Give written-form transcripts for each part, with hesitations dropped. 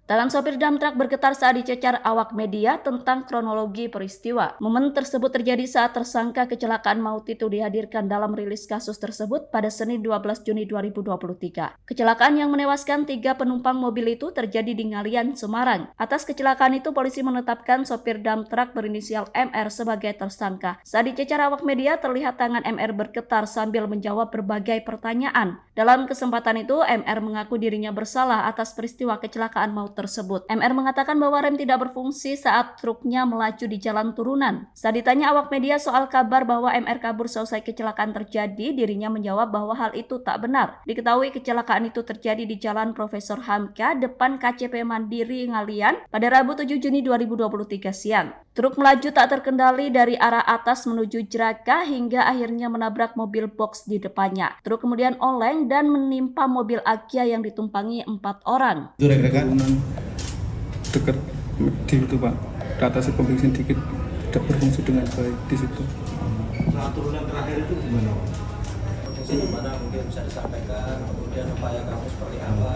Tangan sopir dump truck bergetar saat dicecar awak media tentang kronologi peristiwa. Momen tersebut terjadi saat tersangka kecelakaan maut itu dihadirkan dalam rilis kasus tersebut pada Senin 12 Juni 2023. Kecelakaan yang menewaskan 3 penumpang mobil itu terjadi di Ngalian, Semarang. Atas kecelakaan itu, polisi menetapkan sopir dump truck berinisial MR sebagai tersangka. Saat dicecar awak media, terlihat tangan MR bergetar sambil menjawab berbagai pertanyaan. Dalam kesempatan itu, MR mengaku dirinya bersalah atas peristiwa kecelakaan maut tersebut. MR mengatakan bahwa rem tidak berfungsi saat truknya melaju di jalan turunan. Saat ditanya awak media soal kabar bahwa MR kabur selesai kecelakaan terjadi, dirinya menjawab bahwa hal itu tak benar. Diketahui kecelakaan itu terjadi di Jalan Profesor Hamka depan KCP Mandiri Ngalian pada Rabu 7 Juni 2023 siang. Truk melaju tak terkendali dari arah atas menuju Jeraka hingga akhirnya menabrak mobil box di depannya. Truk kemudian oleng dan menimpa mobil Agya yang ditumpangi 4 orang. Itu rekan dekat di itu Pak, ke atas pom bensin dikit tidak berfungsi dengan baik di situ. Nah, turunan terakhir itu gimana? Di mana mungkin bisa disampaikan, kemudian upaya kamu seperti apa?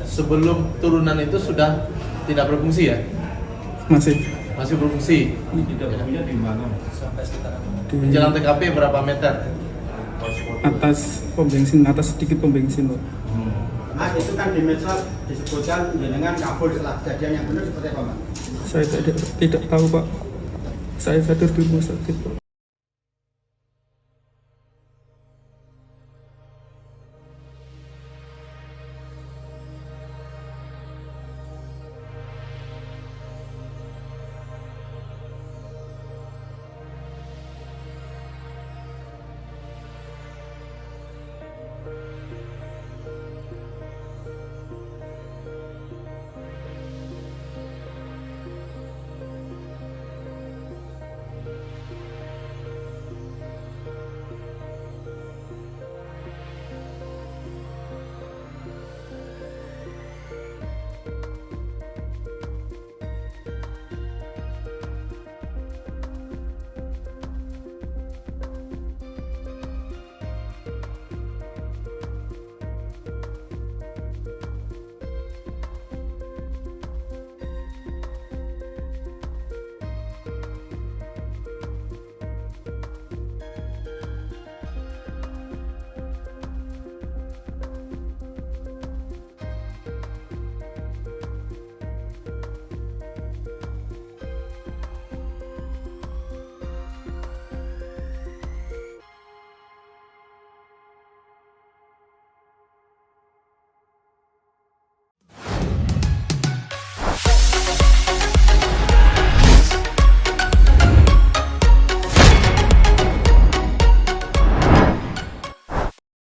Sebelum turunan itu sudah tidak berfungsi ya? Masih berfungsi. Tidak berfungsi di mana? Sampai sekitar Menjelang TKP berapa meter? Atas pom bensin, atas sedikit pom bensin Pak. Mas, itu kan di medsos disebutkan dengan kabur setelah kejadian yang benar seperti apa, Mas? Saya tidak tahu Pak. Saya sadar di rumah sakit Pak.